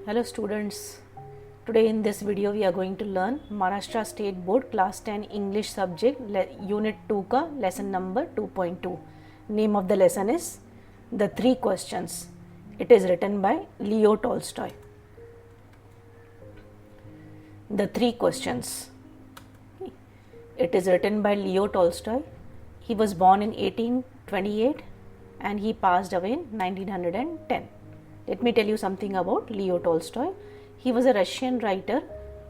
Hello students, today in this video we are going to learn Maharashtra State Board Class 10 English subject Unit 2 का lesson number 2.2. Name of the lesson is The Three Questions. It is written by Leo Tolstoy. The Three Questions. It is written by Leo Tolstoy. He was born in 1828 and he passed away in 1910. Let me tell you something about Leo Tolstoy. He was a Russian writer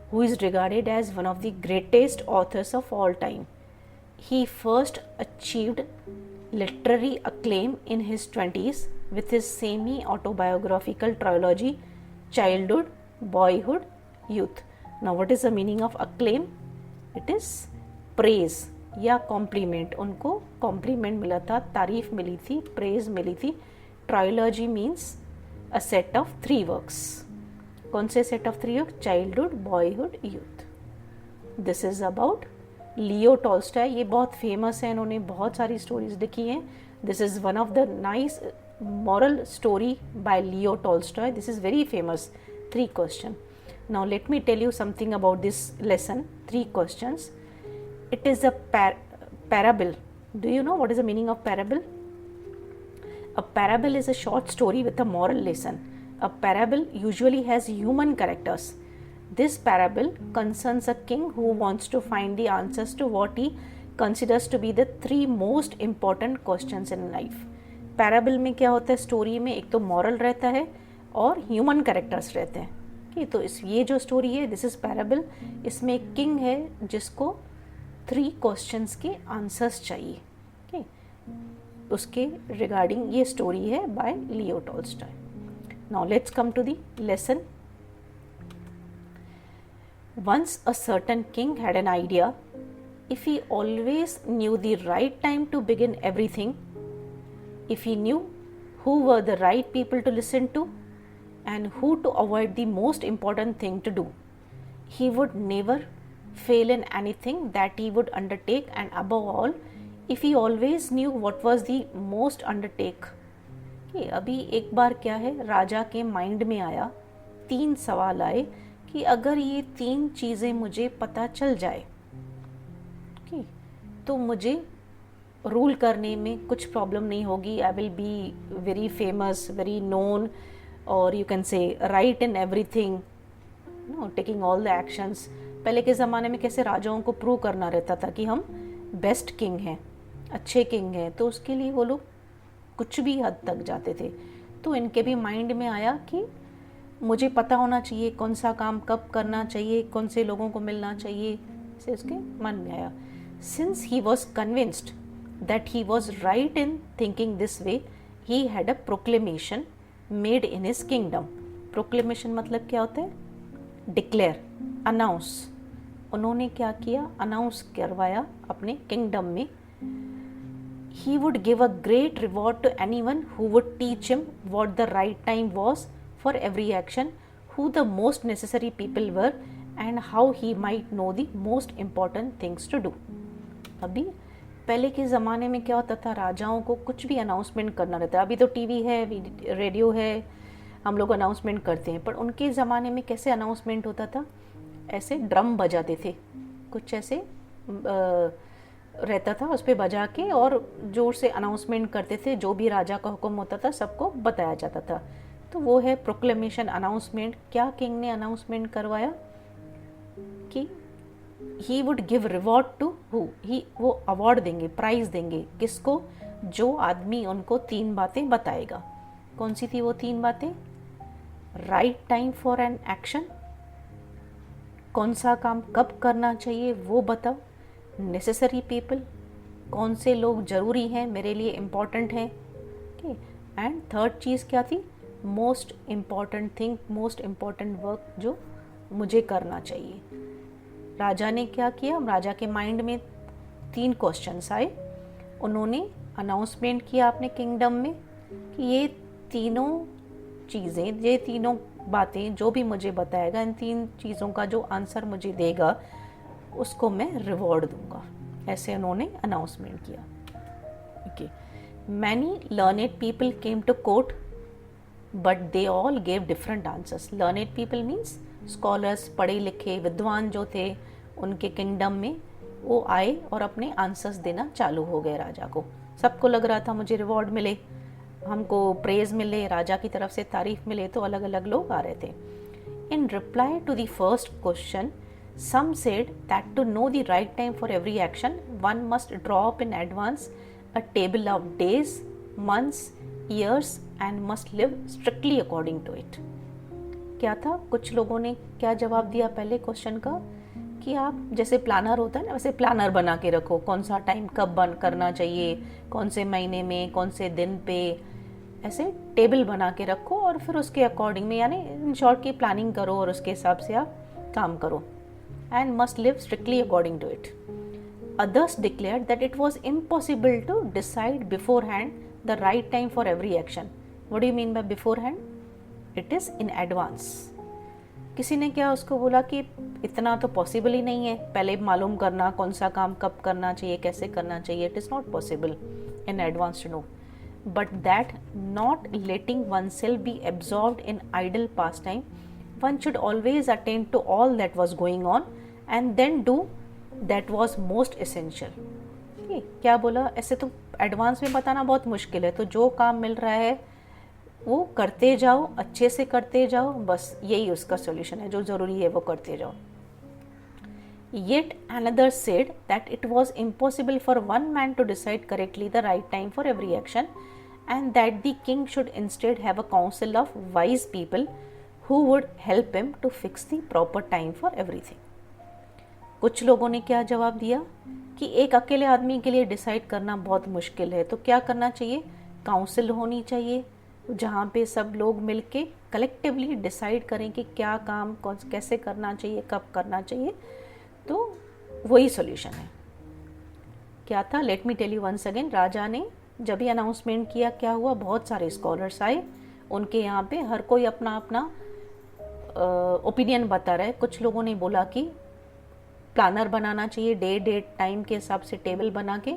who is regarded as one of the greatest authors of all time. He first achieved literary acclaim in his 20s with his semi-autobiographical trilogy Childhood, Boyhood, Youth. Now what is the meaning of acclaim? It is praise या complement. उनको complement मिला था, तारीफ मिली थी, praise मिली थी. Trilogy means a set of 3 works. कौन से set of 3 work? Childhood, boyhood, youth. This is about Leo Tolstoy. ये बहुत फेमस है, इन्होंने बहुत सारी स्टोरीज लिखी हैं. This is one of the nice moral story by Leo Tolstoy. This is very famous. 3 questions. Now let me tell you something about this lesson. 3 questions. It is a parable. Do you know what is the meaning of parable? A parable is a short story with a moral lesson. A parable usually has human characters. This parable concerns a king who wants to find the answers to what he considers to be the 3 most important questions in life. Parable में क्या होता है? Story में एक तो moral रहता है और ह्यूमन कैरेक्टर्स रहते हैं. ठीक, तो ये जो स्टोरी है, दिस इज पैराबल. इसमें एक किंग है जिसको 3 क्वेश्चंस के आंसर्स चाहिए. ठीक, उसके रिगार्डिंग ये स्टोरी है by Leo Tolstoy. Now let's come to the lesson. Once a certain king had an idea. If he always knew the right time to begin everything, if he knew who were the right people to listen to and who to avoid the most important thing to do, he would never fail in anything that he would undertake, and above all, if he always knew what was the most undertake. कि अभी एक बार क्या है, राजा के mind में आया, 3 सवाल आए कि अगर ये 3 चीज़ें मुझे पता चल जाए कि तो मुझे रूल करने में कुछ प्रॉब्लम नहीं होगी. I will be very famous, very known, और you can say right in everything, no taking all the actions. पहले के ज़माने में कैसे राजाओं को प्रूव करना रहता था कि हम बेस्ट किंग हैं, अच्छे किंग हैं, तो उसके लिए वो लोग कुछ भी हद तक जाते थे. तो इनके भी माइंड में आया कि मुझे पता होना चाहिए कौन सा काम कब करना चाहिए, कौन से लोगों को मिलना चाहिए, से उसके मन में आया. Since he was convinced that he was right in thinking this way, he had a proclamation made in his kingdom. Proclamation मतलब क्या होता है? Declare, announce. उन्होंने क्या किया? Announce करवाया अपने kingdom में. He would give a great reward to anyone who would teach him what the right time was for every action, who the most necessary people were, and how he might know the most important things to do. अभी पहले के ज़माने में क्या होता था, राजाओं को कुछ भी अनाउंसमेंट करना रहता है. अभी तो टीवी है, रेडियो है, हम लोग अनाउंसमेंट करते हैं, पर उनके ज़माने में कैसे अनाउंसमेंट होता था? ऐसे ड्रम बजाते थे, कुछ ऐसे रहता था, उस पर बजा के और ज़ोर से अनाउंसमेंट करते थे. जो भी राजा का हुक्म होता था सबको बताया जाता था. तो वो है प्रोक्लेमेशन, अनाउंसमेंट. क्या किंग ने अनाउंसमेंट करवाया कि he would give reward to who, वो अवार्ड देंगे, प्राइज देंगे. किसको? जो आदमी उनको 3 बातें बताएगा. कौन सी थी वो 3 बातें? Right time for an action, कौन सा काम कब करना चाहिए वो बताओ. नेसेसरी पीपल, कौन से लोग ज़रूरी हैं, मेरे लिए इम्पॉर्टेंट हैं. एंड थर्ड चीज़ क्या थी? Most important thing, most important work जो मुझे करना चाहिए. राजा ने क्या किया? राजा के माइंड में 3 क्वेश्चंस आए. उन्होंने अनाउंसमेंट किया अपने किंगडम में कि ये तीनों चीज़ें, ये तीनों बातें जो भी मुझे बताएगा, इन 3 चीज़ों का जो आंसर मुझे देगा उसको मैं रिवॉर्ड दूंगा. ऐसे उन्होंने अनाउंसमेंट किया. Okay. Many learned people came to court but they all gave different answers. Learned people means scholars, पढ़े लिखे विद्वान जो थे उनके किंगडम में, वो आए और अपने आंसर्स देना चालू हो गए राजा को. सबको लग रहा था मुझे रिवॉर्ड मिले, हमको प्रेज मिले, राजा की तरफ से तारीफ मिले, तो अलग अलग लोग आ रहे थे. In reply to the first question, some said that to know the right time for every action, one must draw up in advance a table of days, months, years and must live strictly according to it. क्या था, कुछ लोगों ने क्या जवाब दिया पहले question का कि आप जैसे प्लानर होता है ना, वैसे प्लानर बना के रखो, कौन सा टाइम कब बंद करना चाहिए, कौन से महीने में, कौन से दिन पे, ऐसे टेबल बना के रखो और फिर उसके अकॉर्डिंग में, यानी इन शॉर्ट की प्लानिंग करो और उसके हिसाब से आप काम करो. And must live strictly according to it. Others declared that it was impossible to decide beforehand the right time for every action. What do you mean by beforehand? It is in advance. किसी ने क्या उसको बोला कि इतना तो possible ही नहीं है पहले मालूम करना कौन सा काम कब करना चाहिए, कैसे करना चाहिए. It is not possible in advance to know, but that not letting oneself be absorbed in idle pastime, one should always attend to all that was going on and then do that was most essential. क्या बोला, ऐसे तो advance में बताना बहुत मुश्किल है, तो जो काम मिल रहा है वो करते जाओ, अच्छे से करते जाओ, बस यही उसका सॉल्यूशन है, जो ज़रूरी है वो करते जाओ. Yet another said that it was impossible for one man to decide correctly the right time for every action and that the king should instead have a council of wise people who would help him to fix the proper time for everything. कुछ लोगों ने क्या जवाब दिया कि एक अकेले आदमी के लिए डिसाइड करना बहुत मुश्किल है, तो क्या करना चाहिए, काउंसिल होनी चाहिए जहाँ पे सब लोग मिलके कलेक्टिवली डिसाइड करें कि क्या काम कौन कैसे करना चाहिए, कब करना चाहिए, तो वही सॉल्यूशन है. क्या था, let me tell you once again. राजा ने जब ये अनाउंसमेंट किया, क्या हुआ, बहुत सारे स्कॉलर्स आए, उनके यहाँ पे हर कोई अपना अपना ओपिनियन बता रहा है. कुछ लोगों ने बोला कि प्लानर बनाना चाहिए, डेट टाइम के हिसाब से टेबल बना के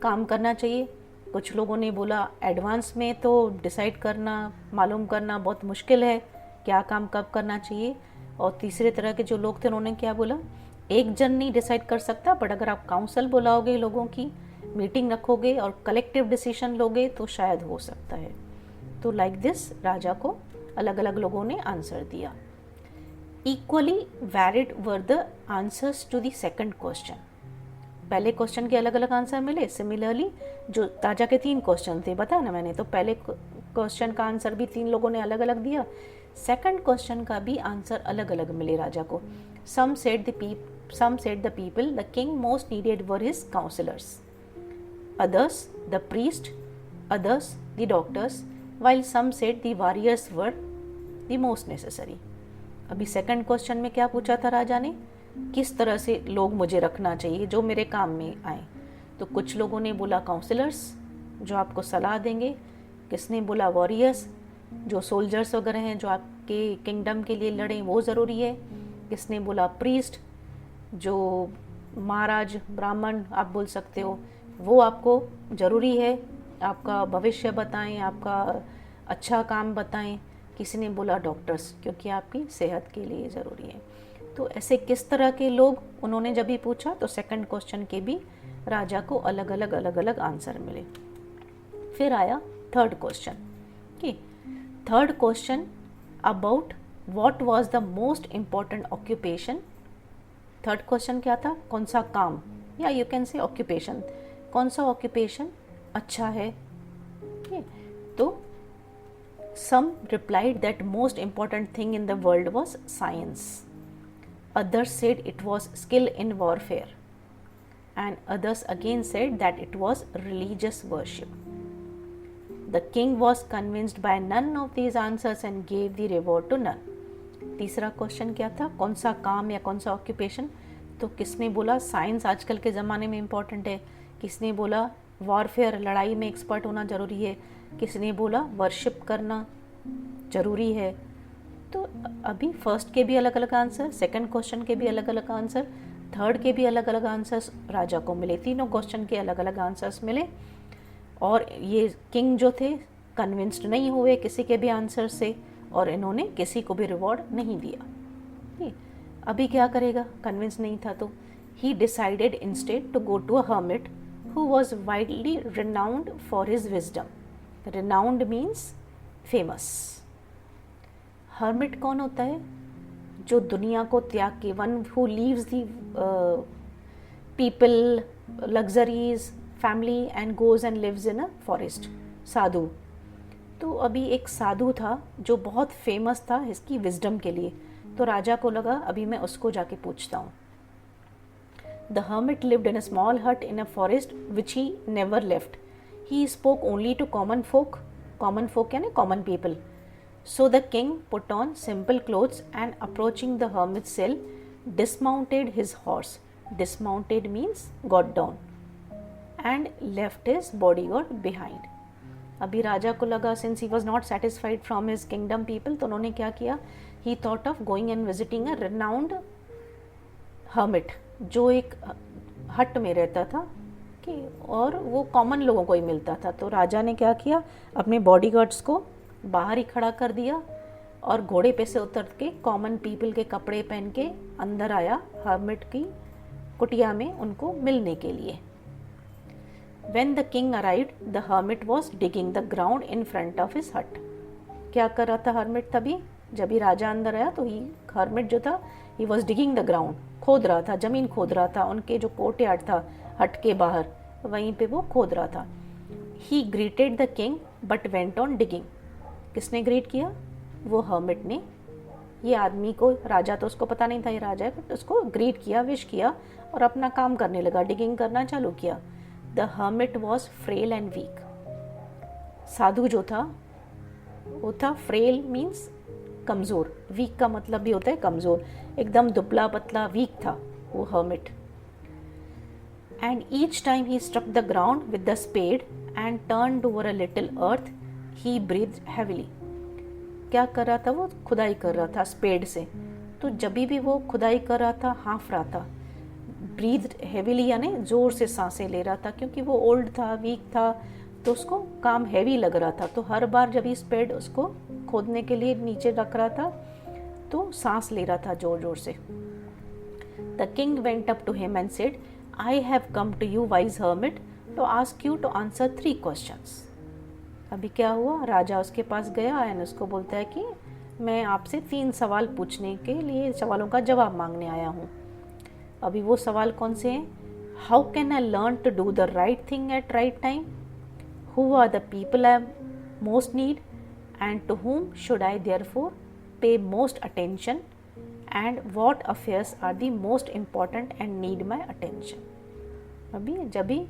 काम करना चाहिए. कुछ लोगों ने बोला एडवांस में तो डिसाइड करना, मालूम करना बहुत मुश्किल है, क्या काम कब करना चाहिए. और तीसरे तरह के जो लोग थे उन्होंने क्या बोला, एक जन नहीं डिसाइड कर सकता, बट अगर आप काउंसिल बुलाओगे, लोगों की मीटिंग रखोगे और कलेक्टिव डिसीजन लोगे तो शायद हो सकता है. तो लाइक दिस राजा को अलग अलग लोगों ने आंसर दिया. Equally varied were the answers to the second question. पहले क्वेश्चन के अलग अलग आंसर मिले. सिमिलरली जो राजा के 3 क्वेश्चन थे, बताया ना मैंने, तो पहले क्वेश्चन का आंसर भी 3 लोगों ने अलग अलग दिया. सेकंड क्वेश्चन का भी आंसर अलग अलग मिले राजा को. Some said the people the king most needed were his counselors, others the priest, others the doctors, while some said the warriors were the most necessary. अभी सेकंड क्वेश्चन में क्या पूछा था राजा ने, किस तरह से लोग मुझे रखना चाहिए जो मेरे काम में आए. तो कुछ लोगों ने बोला काउंसलर्स जो आपको सलाह देंगे, किसने बोला वॉरियर्स जो सोल्जर्स वगैरह हैं जो आपके किंगडम के लिए लड़ें वो ज़रूरी है, किसने बोला प्रीस्ट जो महाराज ब्राह्मण आप बोल सकते हो वो आपको ज़रूरी है, आपका भविष्य बताएं, आपका अच्छा काम बताएं. किसी ने बोला डॉक्टर्स क्योंकि आपकी सेहत के लिए ज़रूरी है. तो ऐसे किस तरह के लोग उन्होंने जब भी पूछा तो सेकंड क्वेश्चन के भी राजा को अलग अलग आंसर मिले. फिर आया थर्ड क्वेश्चन कि third question about what was the most important occupation. Third question क्या था, कौन सा काम, या यू कैन से ऑक्यूपेशन, कौन सा ऑक्यूपेशन अच्छा है. तो some replied that most important thing in the world was science, others said it was skill in warfare, and others again said that it was religious worship. The king was convinced by none of these answers and gave the reward to none. तीसरा question क्या था, कौन सा काम या कौन सा occupation. तो किसने बोला साइंस आजकल के ज़माने में इम्पॉर्टेंट है, किसने बोला वॉरफेयर लड़ाई में एक्सपर्ट होना ज़रूरी है, किसने बोला वर्शिप करना ज़रूरी है. तो अभी फर्स्ट के भी अलग अलग आंसर, सेकंड क्वेश्चन के भी अलग अलग आंसर, थर्ड के भी अलग अलग आंसर्स राजा को मिले. तीनों क्वेश्चन के अलग अलग आंसर्स मिले. और ये किंग जो थे कन्विंस्ड नहीं हुए किसी के भी आंसर से और इन्होंने किसी को भी रिवॉर्ड नहीं दिया। अभी क्या करेगा, कन्विंस नहीं था तो ही decided instead to go to a hermit who was widely renowned for his wisdom. Renowned means famous. Hermit कौन होता है? जो दुनिया को त्याग के, one who leaves the people, luxuries, family and goes and lives in a forest. साधु। तो अभी एक साधु था जो बहुत फेमस था इसकी विजडम के लिए, तो राजा को लगा अभी मैं उसको जाके पूछता हूँ। The hermit lived in a small hut in a forest which he never left. He spoke only to common folk. Common folk यानी common people. So the king put on simple clothes and approaching the hermit's cell, dismounted his horse. Dismounted means got down and left his bodyguard behind. अभी राजा को लगा since he was not satisfied from his kingdom people, तो उन्होंने क्या किया? He thought of going and visiting a renowned hermit, जो एक हट में रहता था कि और वो कॉमन लोगों को ही मिलता था। तो राजा ने क्या किया? अपने बॉडीगार्ड्स को बाहर ही खड़ा कर दिया और घोड़े पे से उतर के कॉमन पीपल के कपड़े पहन के अंदर आया हर्मिट की कुटिया में उनको मिलने के लिए। When the king arrived, the hermit was digging the ground in front of his hut. क्या कर रहा था हर्मिट तभी? जब ही राजा अंदर आया तो हर्मिट जो था he was digging the ground, खोद रहा था, जमीन खोद रहा था। उनके जो कोर्टयार्ड था हट के बाहर, वहीं पे वो खोद रहा था। He greeted the king but went on digging. किसने ग्रीट किया? वो हर्मिट ने। ये आदमी को, राजा तो उसको पता नहीं था ये राजा है, बट उसको ग्रीट किया, विश किया और अपना काम करने लगा, डिगिंग करना चालू किया। The hermit was frail and weak. साधु जो था वो था फ्रेल मीन्स कमज़ोर, वीक का मतलब भी होता है कमज़ोर, एकदम दुबला पतला वीक था वो hermit. And each time he struck the ground with the spade and turned over a little earth he breathed heavily. क्या कर रहा था? वो खुदाई कर रहा था स्पेड से। तो जब भी वो खुदाई कर रहा था हाँफ रहा था। ब्रीथ्ड हैविली यानी ज़ोर से सांसें ले रहा था, क्योंकि वो ओल्ड था, वीक था, तो उसको काम हैवी लग रहा था। तो हर बार जब ही स्पेड उसको खोदने के लिए नीचे रख रहा था तो सांस ले रहा था जोर जोर से। The king went up to him and said, I have come to you wise hermit to ask you to answer 3 questions. अभी क्या हुआ? राजा उसके पास गया एंड उसको बोलता है कि मैं आपसे 3 सवाल पूछने के लिए, सवालों का जवाब मांगने आया हूँ। अभी वो सवाल कौन से हैं? How can I learn to do the right thing at right time? Who are the people I most need and to whom should I therefore pay most attention and what affairs are the most important and need my attention. अभी जब भी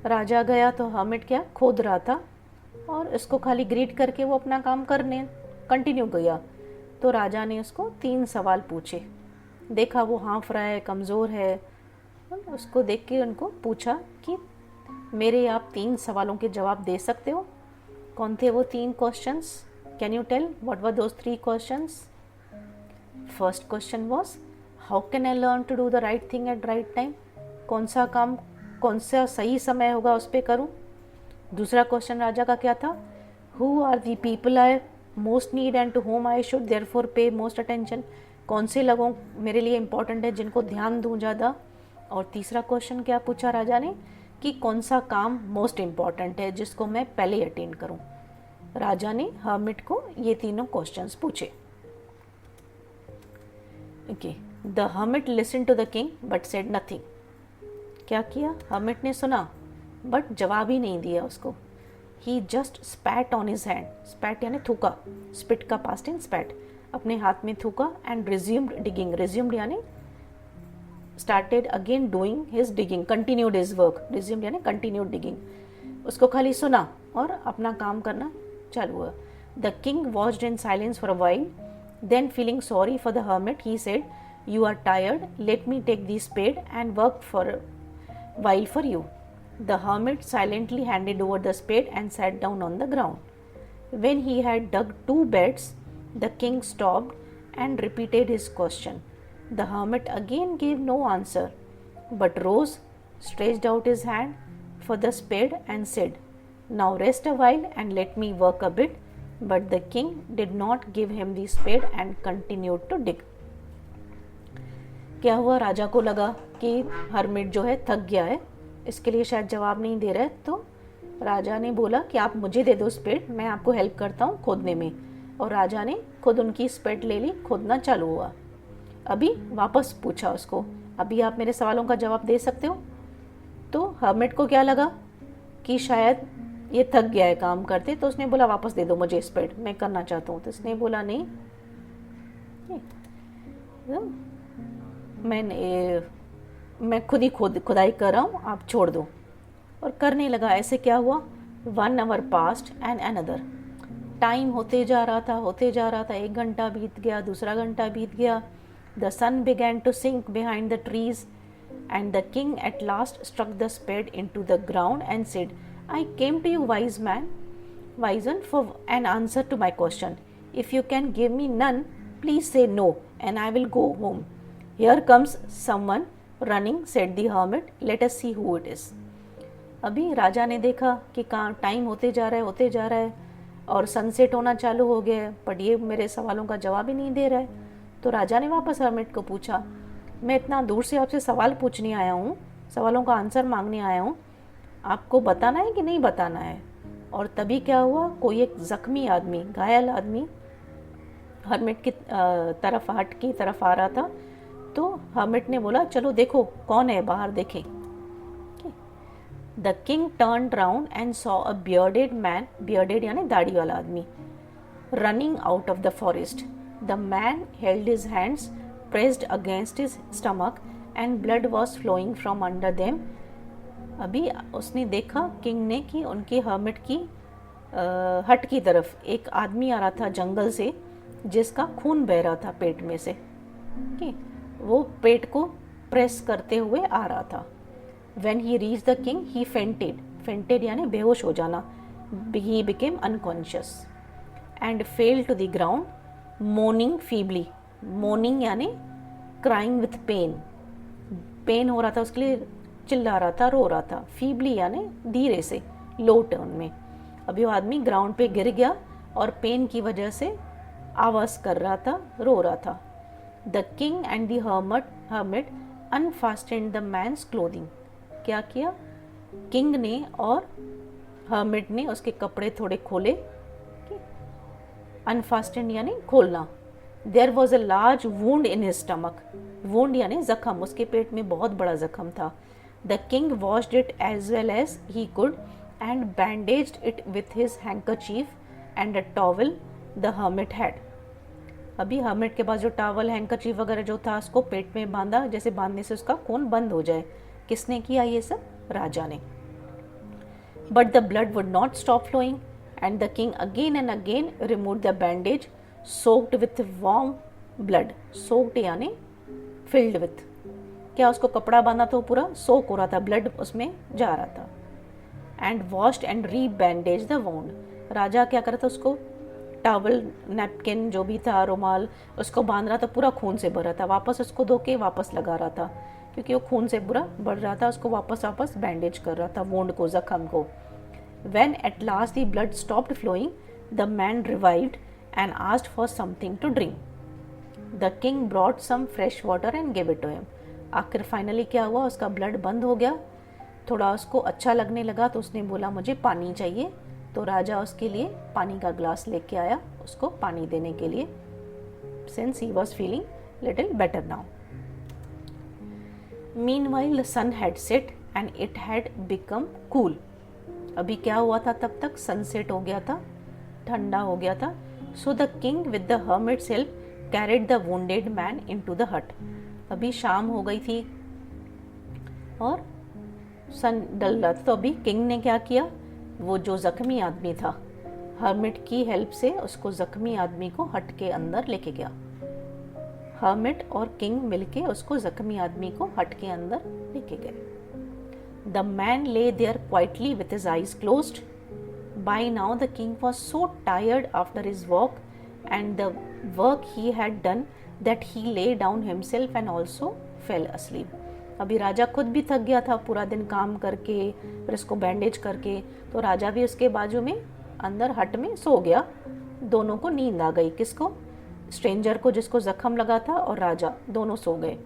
राजा गया तो hermit क्या खोद रहा था और इसको खाली ग्रीट करके वो अपना काम करने कंटिन्यू किया। तो राजा ने उसको 3 सवाल पूछे। देखा वो हाँफ रहा है, कमज़ोर है, उसको देख के उनको पूछा कि मेरे आप 3 सवालों के जवाब दे सकते हो? कौन थे वो 3 questions? Can you tell what were those 3 questions? First question was, how can I learn to do the right thing at right time? कौन सा काम कौन सा सही समय होगा उस पर करूँ। दूसरा क्वेश्चन राजा का क्या था? Who are the people I most need and to whom I should therefore pay most attention? कौन से लोगों मेरे लिए इंपॉर्टेंट है जिनको ध्यान दूँ ज़्यादा। और तीसरा क्वेश्चन क्या पूछा राजा ने कि कौन सा काम मोस्ट इम्पॉर्टेंट है जिसको मैं पहले अटेंड करूँ। राजा ने हर्मिट को ये तीनों क्वेश्चंस पूछे। Okay, the hermit listen to the king but said nothing. क्या किया? हर्मिट ने सुना बट जवाब ही नहीं दिया उसको। He just spat on his hand. Spat यानी थूका, स्पिट का पास्ट इन स्पैट, अपने हाथ में थूका एंड रिज्यूम्ड डिगिंग। रिज्यूम्ड यानी started again doing his digging, continued his work. Resumed यानी कंटिन्यूड डिगिंग। उसको खाली सुना और अपना काम करना चालू हुआ। The king watched in silence for a while, then feeling sorry for the hermit he said, you are tired, let me take the spade and work for while for you. The hermit silently handed over the spade and sat down on the ground. When he had dug 2 beds, the king stopped and repeated his question. The hermit again gave no answer, but rose, stretched out his hand for the spade and said, Now rest a while and let me work a bit. But the king did not give him the spade and continued to dig. क्या हुआ, राजा को लगा कि hermit जो है थक गया है, इसके लिए शायद जवाब नहीं दे रहा है, तो राजा ने बोला कि आप मुझे दे दो स्पेड, मैं आपको हेल्प करता हूँ खोदने में। और राजा ने खुद उनकी स्पेड ले ली, खोदना चालू हुआ। अभी वापस पूछा उसको, अभी आप मेरे सवालों का जवाब दे सकते हो? तो हर्मिट को क्या लगा कि शायद ये थक गया है काम करते, तो उसने बोला वापस दे दो मुझे स्पेड, मैं करना चाहता हूँ। तो इसने बोला नहीं, मैं खुद ही खुदाई कर रहा हूँ, आप छोड़ दो। और करने लगा। ऐसे क्या हुआ, 1 hour passed and another। Time होते जा रहा था, 1 घंटा बीत गया, दूसरा घंटा बीत गया। The sun began to sink behind the trees and the king at last struck the spade into the ground and said, I came to you, wise one, for an answer to my question. If you can give me none, please say no and I will go home. Here comes someone running, said the hermit. Let us see who it is. अभी राजा ने देखा कि कहाँ time होते जा रहा है और सनसेट होना चालू हो गया है, बट ये मेरे सवालों का जवाब ही नहीं दे रहा है। तो राजा ने वापस हर्मिट को पूछा, मैं इतना दूर से आपसे सवाल पूछने आया हूँ, सवालों का आंसर मांगने आया हूँ, आपको बताना है कि नहीं बताना है? और तभी क्या हुआ, कोई एक जख्मी आदमी, घायल आदमी हर्मिट की तरफ, हट की तरफ आ रहा था। तो हर्मिट ने बोला चलो देखो कौन है, बाहर देखें। The king turned round and saw a bearded man, bearded यानी दाढ़ी वाला आदमी, running out of the forest. The man held his hands pressed against his stomach and blood was flowing from under them. अभी उसने देखा king ने कि उनके हर्मिट की हट की तरफ एक आदमी आ रहा था जंगल से, जिसका खून बह रहा था पेट में से। वो पेट को प्रेस करते हुए आ रहा था। When he reached the king, he fainted यानी बेहोश हो जाना। He became unconscious and fell to the ground, moaning feebly. Moaning यानी crying with pain. पेन हो रहा था उसके लिए, चिल्ला रहा था, रो रहा था। feebly यानी धीरे से, लो टर्न में। अभी वो आदमी ग्राउंड पे गिर गया और पेन की वजह से आवाज़ कर रहा था, रो रहा था। The king and the hermit unfastened the man's clothing. क्या किया, किंग ने और हर्मिट ने उसके कपड़े थोड़े खोले। अनफास्टेंड यानी खोलना। There was a large wound in his stomach. Wound यानी जख्म, उसके पेट में बहुत बड़ा जख्म था। The king washed it as well as he could and bandaged it with his handkerchief and a towel the hermit had. अभी हर्मिट के पास जो टॉवल, हैंकरचीफ वगैरह जो था, उसको पेट में बांधा, जैसे बांधने से उसका खून बंद हो जाए। किसने किया ये सब? राजा ने। But the blood would not stop flowing and the king again and again remove the bandage soaked with warm blood. Soaked यानी फिल्ड विथ, क्या उसको कपड़ा बांधा तो पूरा सोक हो रहा था, ब्लड उसमें जा रहा था। And washed and re bandage the wound. राजा क्या कर रहा था, उसको टॉवल, नैपकिन जो भी था, रुमाल, उसको बांध रहा था, पूरा खून से भरा था। वापस उसको धो के वापस लगा रहा था, क्योंकि वो खून से पूरा बढ़ रहा था। उसको वापस बैंडेज कर रहा था वोंड को, जख्म को। When at last the blood stopped flowing, the man revived and asked for something to drink. The king brought some fresh water and gave it to him. आखिर फाइनली क्या हुआ, उसका ब्लड बंद हो गया, थोड़ा उसको अच्छा लगने लगा, तो उसने बोला मुझे पानी चाहिए। तो राजा उसके लिए पानी का ग्लास लेके आया, उसको पानी देने के लिए, since he was feeling little better now. Meanwhile the sun had set and it had become cool. अभी क्या हुआ था, तब तक सनसेट हो गया था, ठंडा हो गया था। So the king with the hermit's help carried the wounded man into the hut. अभी शाम हो गई थी और सन डल रहा था। तो अभी किंग ने क्या किया, वो जो जख्मी आदमी था, हर्मिट की हेल्प से उसको जख्मी आदमी को हट के अंदर लेके गया। हर्मिट और किंग मिलके उसको जख्मी आदमी को हट के अंदर लेके गए। The man lay there quietly with his eyes closed. By now the king was so tired after his walk and the work he had done that he lay down himself and also fell asleep. अभी राजा खुद भी थक गया था पूरा दिन काम करके, फिर इसको बैंडेज करके, तो राजा भी उसके बाजू में अंदर हट में सो गया। दोनों को नींद आ गई, किसको? स्ट्रेंजर को जिसको जख्म लगा था, और राजा, दोनों सो गए।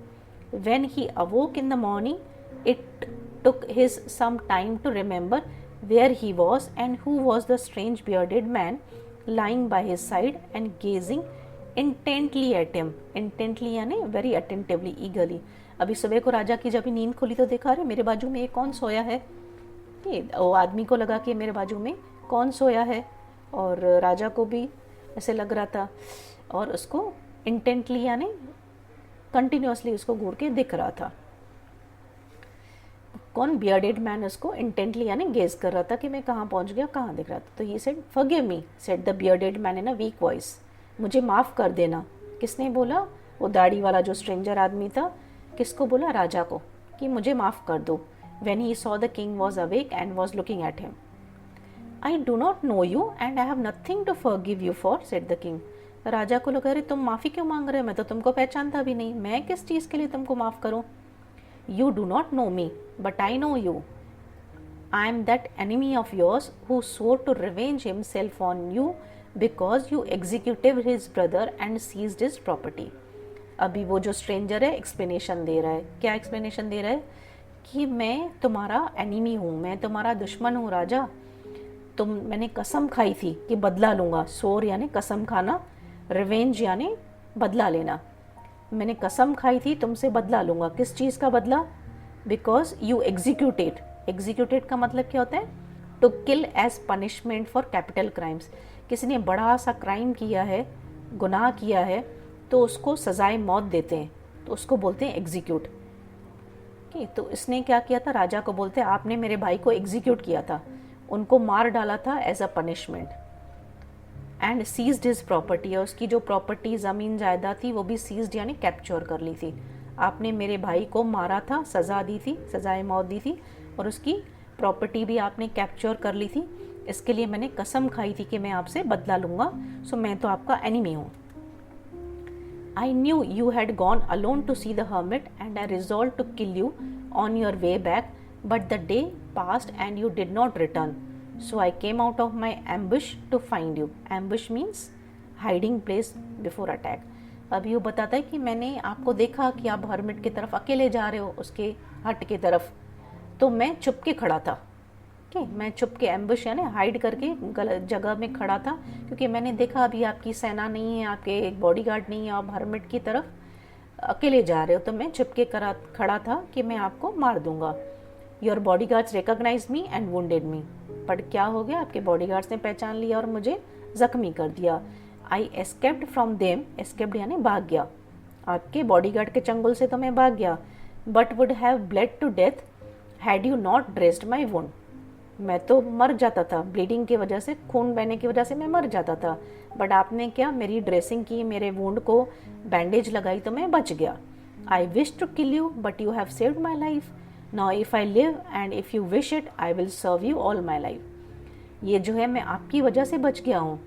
When he awoke in the morning, it took his some time to remember where he was and who was the strange bearded man lying by his side and gazing intently at him. Intently यानी very attentively, eagerly. अभी सुबह को राजा की जब भी नींद खुली तो देखा, अरे मेरे बाजू में ये कौन सोया है। ये वो आदमी को लगा कि मेरे बाजू में कौन सोया है, और राजा को भी ऐसे लग रहा था, और उसको इंटेंटली यानी कंटिन्यूसली उसको घूर के दिख रहा था। कौन? बियर्डेड मैन उसको इंटेंटली यानी गेज कर रहा था कि मैं कहाँ पहुँच गया, कहाँ दिख रहा था। तो ये said forgive me, said the bearded man in a week voice, मुझे माफ़ कर देना। किसने बोला? वो दाढ़ी वाला जो स्ट्रेंजर आदमी था। किसको बोला? राजा को, कि मुझे माफ़ कर दो। When he saw the king was awake and was looking at him. I do not know you and I have nothing to forgive you for, said the king. राजा को लगा, अरे तुम माफ़ी क्यों मांग रहे हो, मैं तो तुमको पहचानता भी नहीं, मैं किस चीज़ के लिए तुमको माफ़ करूं? You do not know me but I know you, I am that enemy of yours who swore to revenge himself on you because you executive his brother and seized his property. अभी वो जो stranger है explanation दे रहा है। क्या explanation दे रहा है? कि मैं तुम्हारा एनिमी हूँ, मैं तुम्हारा दुश्मन हूँ राजा। मैंने कसम खाई थी कि बदला लूँगा। सोर यानी कसम खाना, रिवेंज यानी बदला लेना। मैंने कसम खाई थी तुमसे बदला लूँगा। किस चीज़ का बदला? Because you executed. एग्जीक्यूटेड का मतलब क्या होता है? To kill as punishment for capital crimes. किसी ने बड़ा सा क्राइम किया है, गुनाह किया है, तो उसको सजाए मौत देते हैं, तो उसको बोलते हैं एग्जीक्यूट। तो इसने क्या किया था? राजा को बोलते हैं आपने मेरे भाई को एग्जीक्यूट किया था, उनको मार डाला था as a punishment. And seized his property, और उसकी जो प्रॉपर्टी ज़मीन जायदाद थी वो भी सीज्ड यानी कैप्चर कर ली थी। आपने मेरे भाई को मारा था, सज़ा दी थी, सज़ाए मौत दी थी, और उसकी प्रॉपर्टी भी आपने कैप्चर कर ली थी। इसके लिए मैंने कसम खाई थी कि मैं आपसे बदला लूँगा। सो मैं तो आपका एनिमी हूँ। I knew you had gone alone to see the hermit and I resolve to kill you on your way back, but the day passed and you did not return, so I came out of my ambush to find you. Ambush means hiding place before attack. अभी वो बताता है कि मैंने आपको देखा कि आप हर्मिट की तरफ अकेले जा रहे हो, उसके हट की तरफ, तो मैं छुप के खड़ा था। मैं छुप के, एम्बुश यानी हाइड करके गलत जगह में खड़ा था, क्योंकि मैंने देखा अभी आपकी सेना नहीं है, आपके एक बॉडीगार्ड नहीं है, आप हर्मिट की तरफ अकेले जा रहे हो, तो मैं छुप के खड़ा था कि मैं आपको मार दूंगा। Your bodyguards recognise me and wounded me, पर क्या हो गया? आपके बॉडीगार्ड्स ने पहचान लिया और मुझे जख्मी कर दिया। आई एस्केप्ड फ्रॉम देम, एस्केप्ड यानी भाग गया, आपके बॉडीगार्ड के चंगुल से तो मैं भाग गया। But would have bled to death had you not dressed my wound, मैं तो मर जाता था, ब्लीडिंग की वजह से, खून बहने की वजह से मैं मर जाता था। बट आपने क्या? मेरी ड्रेसिंग की, मेरे वुंड को बैंडेज लगाई, तो मैं बच गया। I wish to kill you but you have saved my life, now if I live and if you wish it I will serve you all my life. ये जो है मैं आपकी वजह से बच गया हूँ,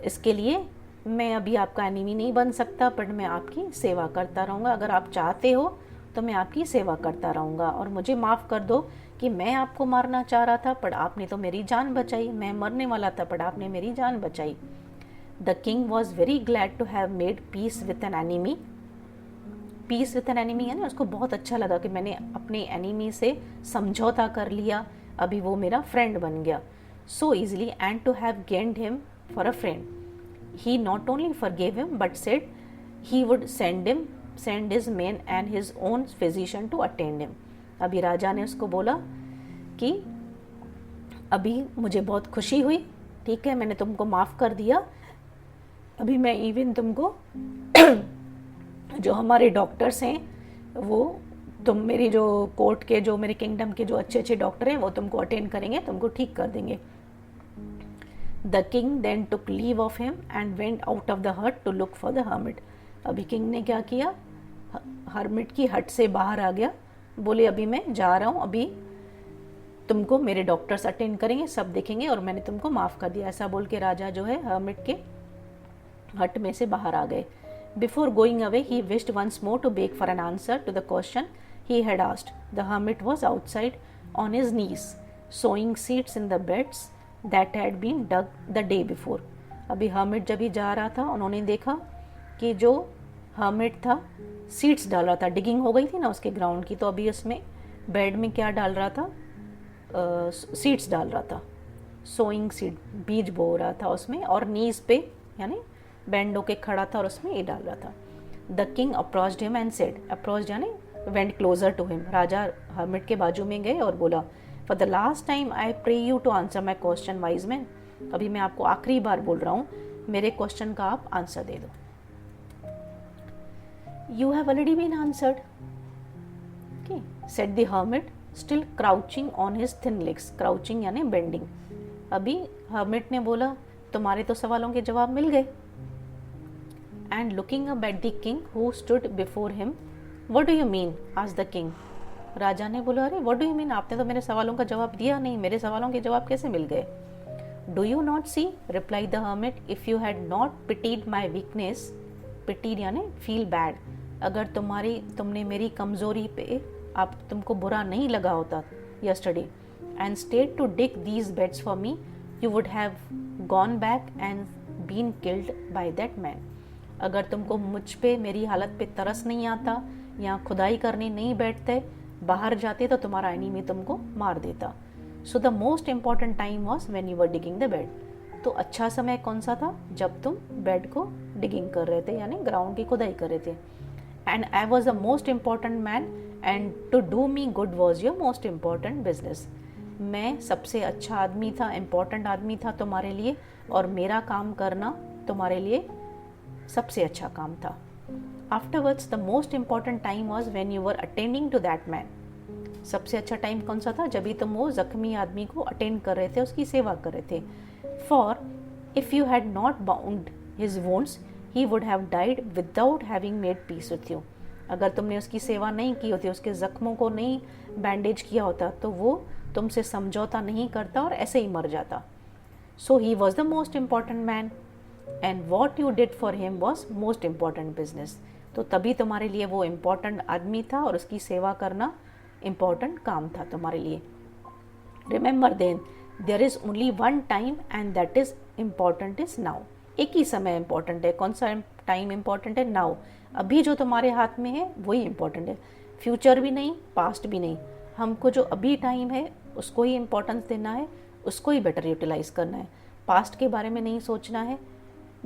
इसके लिए मैं अभी आपका एनिमी नहीं बन सकता, पर मैं आपकी सेवा करता रहूँगा। अगर आप चाहते हो तो मैं आपकी सेवा करता रहूँगा, और मुझे माफ़ कर दो कि मैं आपको मारना चाह रहा था, पर आपने तो मेरी जान बचाई। मैं मरने वाला था, पर आपने मेरी जान बचाई। The king was very glad to have made peace with an enemy. Peace with an enemy है ना, उसको बहुत अच्छा लगा कि मैंने अपने एनिमी से समझौता कर लिया, अभी वो मेरा फ्रेंड बन गया। So easily and to have gained him for a friend, he not only forgave him but said he would send his men and his own physician to attend him. अभी राजा ने उसको बोला कि अभी मुझे बहुत खुशी हुई, ठीक है, मैंने तुमको माफ़ कर दिया, अभी मैं इवन तुमको जो हमारे डॉक्टर्स हैं वो, तुम मेरी जो कोर्ट के, जो मेरे किंगडम के जो अच्छे अच्छे डॉक्टर हैं वो तुमको अटेंड करेंगे, तुमको ठीक कर देंगे। The king then took leave of him and went out of the hut to look for the hermit. अभी किंग ने क्या किया? हर्मिट की हट से बाहर आ गया, बोले अभी मैं जा रहा हूँ, अभी तुमको मेरे डॉक्टर्स अटेंड करेंगे, सब देखेंगे, और मैंने तुमको माफ़ कर दिया। ऐसा बोल के राजा जो है हर्मिट के हट में से बाहर आ गए। Before going away, he wished once more to beg for an answer to the question he had asked. The hermit was outside on his knees, sowing seeds in the beds that had been dug the day before. अभी hermit जब ही जा रहा था, उन्होंने देखा कि जो hermit था सीड्स डाल रहा था. डिगिंग हो गई थी ना उसके ग्राउंड की, तो अभी उसमें बेड में क्या डाल रहा था, सीड्स डाल रहा था. सोइंग सीड, बीज बो रहा था उसमें, और नीज पे यानी बेंड होके खड़ा था और उसमें ये डाल रहा था. The king approached him and said, approached यानी वेंट क्लोजर टू हिम. राजा हर्मिट के बाजू में गए और बोला, for the last time I pray you to answer my question wise man. अभी मैं आपको आखिरी बार बोल रहा हूँ, मेरे क्वेश्चन का आप आंसर दे दो. You have already been answered, okay, said the hermit still crouching on his thin legs. Crouching यानी बेंडिंग. अभी हर्मिट ने बोला, तुम्हारे तो सवालों के जवाब मिल गए. And looking up at the king who stood before him, what do you mean, asked the king. राजा ने बोला, अरे व्हाट डू यू मीन, आपने तो मेरे सवालों का जवाब दिया नहीं, मेरे सवालों के जवाब कैसे मिल गए. Do you not see, replied the hermit, if you had not pitied my weakness, pitied यानी फील बैड, अगर तुमने मेरी कमजोरी पे तुमको बुरा नहीं लगा होता yesterday, and stayed to dig these beds for me, you would have gone back and been killed by that man. अगर तुमको मुझ पे, मेरी हालत पे तरस नहीं आता, या खुदाई करने नहीं बैठते, बाहर जाते, तो तुम्हारा एनिमी तुमको मार देता. So the most important time was when you were digging the bed. तो अच्छा समय कौन सा था, जब तुम बेड को डिगिंग कर रहे थे, यानी ग्राउंड की खुदाई कर रहे थे. And I was the most important man and to do me good was your most important business. मैं सबसे अच्छा आदमी था, इम्पॉर्टेंट आदमी था तुम्हारे लिए, और मेरा काम करना तुम्हारे लिए सबसे अच्छा काम था. Afterwards the most important time was when you were attending to that man. सबसे अच्छा टाइम कौन सा था, जब भी तुम वो जख्मी आदमी को अटेंड कर रहे थे, उसकी सेवा कर रहे थे. For if you had not bound his wounds he would have died without having made peace with you. अगर तुमने उसकी सेवा नहीं की होती, उसके जख्मों को नहीं बैंडेज किया होता, तो वो तुमसे समझौता नहीं करता और ऐसे ही मर जाता. So he was the most important man and what you did for him was most important business. तो तभी तुम्हारे लिए वो इम्पॉर्टेंट आदमी था और उसकी सेवा करना इम्पॉर्टेंट काम था तुम्हारे लिए. Remember then, there is only one time and that is important is now. एक ही समय इम्पॉर्टेंट है. कौन सा टाइम इम्पॉर्टेंट है, नाउ. अभी जो तुम्हारे हाथ में है वही इम्पॉर्टेंट है, फ्यूचर भी नहीं, पास्ट भी नहीं. हमको जो अभी टाइम है उसको ही इम्पोर्टेंस देना है, उसको ही बेटर यूटिलाइज करना है. पास्ट के बारे में नहीं सोचना है,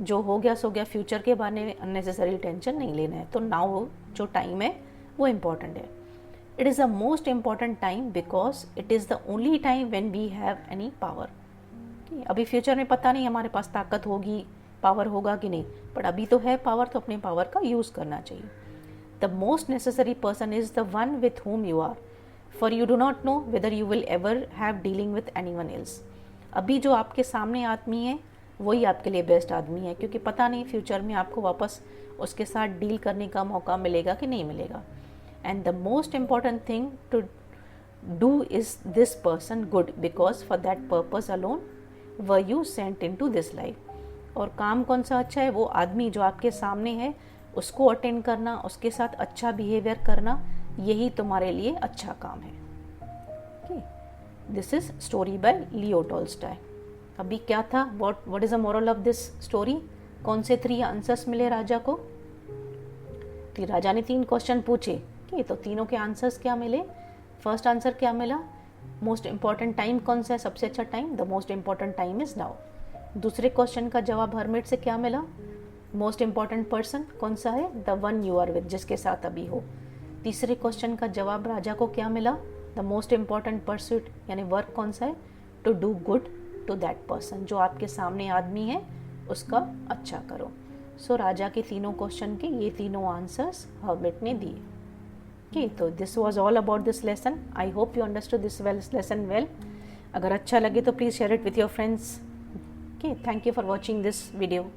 जो हो गया सो गया. फ्यूचर के बारे में अननेसेसरी टेंशन नहीं लेना है. तो नाउ जो टाइम है वो इम्पॉर्टेंट है. It is the most important time because it is the only time when we have any power. अभी फ्यूचर में पता नहीं हमारे पास ताकत होगी, पावर होगा कि नहीं, बट अभी तो है पावर, तो अपने पावर का यूज़ करना चाहिए. The most necessary person is the one with whom you are, for you do not know whether you will ever have dealing with anyone else. अभी जो आपके सामने आदमी है वही आपके लिए बेस्ट आदमी है, क्योंकि पता नहीं फ्यूचर में आपको वापस उसके साथ डील करने का मौका मिलेगा कि नहीं मिलेगा. And the most important thing to do is this person good because for that purpose alone were you sent into this life. और काम कौन सा अच्छा है, वो आदमी जो आपके सामने है उसको अटेंड करना, उसके साथ अच्छा बिहेवियर करना, यही तुम्हारे लिए अच्छा काम है. This is story by Leo Tolstoy. अभी क्या था, what is the moral of this story. कौन से 3 आंसर्स मिले राजा को. राजा ने 3 क्वेश्चन पूछे, तो तीनों के आंसर्स क्या मिले. फर्स्ट आंसर क्या मिला, मोस्ट इम्पॉर्टेंट टाइम कौन सा है, सबसे अच्छा time, the most important time is now. दूसरे क्वेश्चन का जवाब हर्मिट से क्या मिला, मोस्ट इम्पॉर्टेंट पर्सन कौन सा है, the one you are with, जिसके साथ अभी हो. तीसरे क्वेश्चन का जवाब राजा को क्या मिला, द मोस्ट इम्पॉर्टेंट परस्यूट यानी वर्क कौन सा है, to do good to that person, जो आपके सामने आदमी है उसका अच्छा करो. सो राजा के तीनों क्वेश्चन के ये तीनों आंसर्स हर्मिट ने दिए. ओके, तो this was all about this lesson. I hope you understood this lesson well. अगर अच्छा लगे तो please share it with your friends. Okay, thank you for watching this video.